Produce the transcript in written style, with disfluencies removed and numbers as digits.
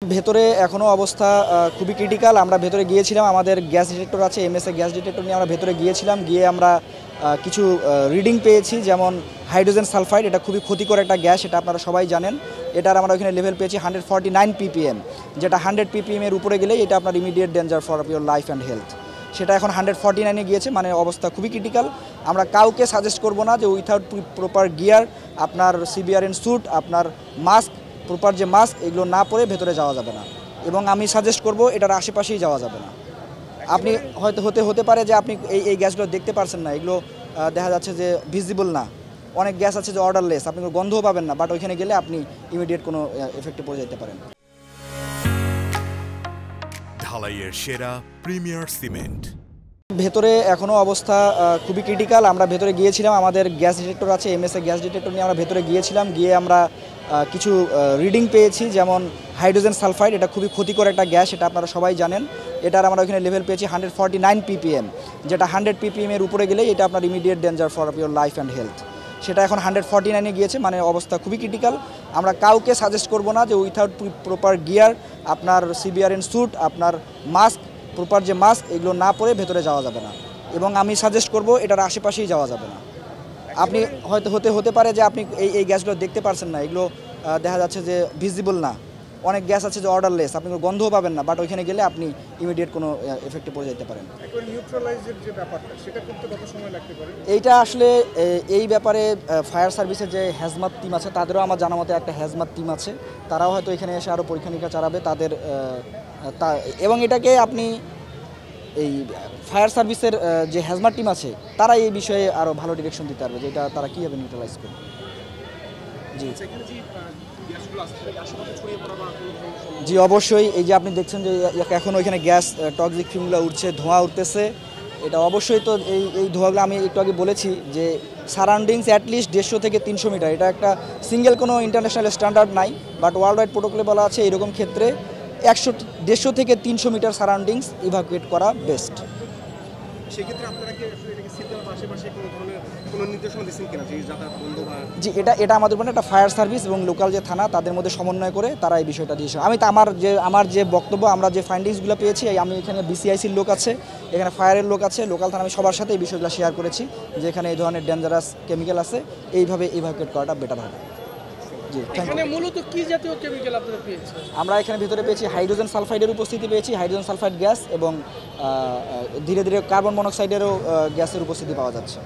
ভেতরে এখনো অবস্থা খুবই ক্রিটিক্যাল। আমরা ভেতরে গিয়েছিলাম, আমাদের গ্যাস ডিটেক্টর আছে, এমএসএ গ্যাস ডিটেক্টর নিয়ে আমরা ভেতরে গিয়েছিলাম। গিয়ে আমরা কিছু রিডিং পেয়েছি, যেমন হাইড্রোজেন সালফাইড। এটা খুবই ক্ষতিকর একটা গ্যাস, এটা আপনারা সবাই জানেন। এটার আমরা ওখানে লেভেল পেয়েছি 149 ppm, যেটা 100 ppm এর উপরে গেলে এটা আপনার immediate danger for your life and health. সেটা এখন 149-এ গিয়েছে, মানে অবস্থা খুবই ক্রিটিক্যাল। আমরা কাউকে সাজেস্ট করব না যে উইথাউট প্রপার গিয়ার, আপনার সিবিআরএন স্যুট, আপনার মাস্ক, প্রপার যে মাস্ক, এগুলো না পরে ভেতরে যাওয়া যাবে না। এবং আমি সাজেস্ট করব এটার আশেপাশেই যাওয়া যাবে না। আপনি হয়তো হতে পারে যে আপনি এই গ্যাসগুলো দেখতে পারছেন না, এগুলো দেখা যাচ্ছে যে ভিজিবল না। অনেক গ্যাস আছে যে অর্ডারলেস, আপনি কোনো গন্ধও পাবেন না, বাট ওইখানে গেলে আপনি ইমিডিয়েট কোনো এফেক্টে পড়ে যেতে পারেন। ঢালাইয়ের সেরা প্রিমিয়ার সিমেন্ট। ভেতরে এখনো অবস্থা খুবই ক্রিটিক্যাল। আমরা ভেতরে গিয়েছিলাম, আমাদের গ্যাস ডিটেক্টর আছে, এমএসএ গ্যাস ডিটেক্টর নিয়ে আমরা ভেতরে গিয়েছিলাম। গিয়ে আমরা কিছু রিডিং পেয়েছি, যেমন হাইড্রোজেন সালফাইড। এটা খুবই ক্ষতিকর একটা গ্যাস, এটা আপনারা সবাই জানেন। এটার আমরা ওখানে লেভেল পেয়েছি 149 ppm, যেটা 100 ppm এর উপরে গেলে এটা আপনার immediate danger for your life and health. সেটা এখন 149-এ গিয়েছে, মানে অবস্থা খুবই ক্রিটিক্যাল। আমরা কাউকে সাজেস্ট করব না যে উইথাউট প্রপার গিয়ার, আপনার সিবিআরএন স্যুট, আপনার মাস্ক, প্রপার যে মাস্ক, এগুলো না পরে ভেতরে যাওয়া যাবে না। এবং আমি সাজেস্ট করব এটার আশেপাশেই যাওয়া যাবে না। আপনি হয়তো হতে পারে যে আপনি এই গ্যাসগুলো দেখতে পারছেন না, এগুলো দেখা যাচ্ছে যে ভিজিবল না। অনেক গ্যাস আছে যে অর্ডারলেস, আপনি কোনো গন্ধও পাবেন না, বাট ওইখানে গেলে আপনি ইমিডিয়েট কোনো এফেক্টে পড়ে যেতে পারেন। এইটা আসলে এই ব্যাপারে ফায়ার সার্ভিসের যে হ্যাজমাত টিম আছে, তাদেরও আমার জানা মতে একটা হ্যাজমাত টিম আছে। তারাও হয়তো এখানে এসে আরও পরীক্ষা নিরীক্ষা চালাবে তাদের এবং এটাকে আপনি এই ফায়ার সার্ভিসের যে হ্যাজমাত টিম আছে, তারা এই বিষয়ে আরও ভালো ডিরেকশন দিতে পারবে যে এটা তারা কীভাবে নিউট্রালাইজ করবে। জি জি, অবশ্যই। এই যে আপনি দেখছেন যে এখন ওইখানে গ্যাস টক্সিক ফিউমগুলো উঠছে, ধোঁয়া উঠতেছে। এটা অবশ্যই তো এই ধোঁয়াগুলো আমি একটু আগে বলেছি যে সারাউন্ডিংস অ্যাটলিস্ট 150 থেকে 300 মিটার। এটা একটা সিঙ্গেল কোনো ইন্টারন্যাশনাল স্ট্যান্ডার্ড নাই, বাট ওয়ার্ল্ড ওয়াইড প্রোটোকলে বলা আছে এরকম ক্ষেত্রে 150 থেকে 300 মিটার সারাউন্ডিংস ইভাকুয়েট করা বেস্ট। জি, এটা আমাদের উপরে একটা ফায়ার সার্ভিস এবং লোকাল যে থানা, তাদের মধ্যে সমন্বয় করে তারা এই বিষয়টা দিয়েছে। আমি তো আমার যে বক্তব্য, আমরা যে ফাইন্ডিংসগুলো পেয়েছি, আমি এখানে বিসিআইসির লোক আছে, এখানে ফায়ারের লোক আছে, লোকাল থানা, আমি সবার সাথে এই বিষয়গুলো শেয়ার করেছি যে এখানে এই ধরনের ডেঞ্জারাস কেমিক্যাল আছে, এইভাবে ইভাকুয়েট করাটা বেটার হবে। জি, এখানে মূলত কি জাতীয় কেমিক্যাল আপনারা পেয়েছেন? আমরা এখানে ভিতরে পেয়েছি হাইড্রোজেন সালফাইডের উপস্থিতি পেয়েছি, হাইড্রোজেন সালফাইড গ্যাস, এবং ধীরে ধীরে কার্বন মনোক্সাইডেরও গ্যাসের উপস্থিতি পাওয়া যাচ্ছে।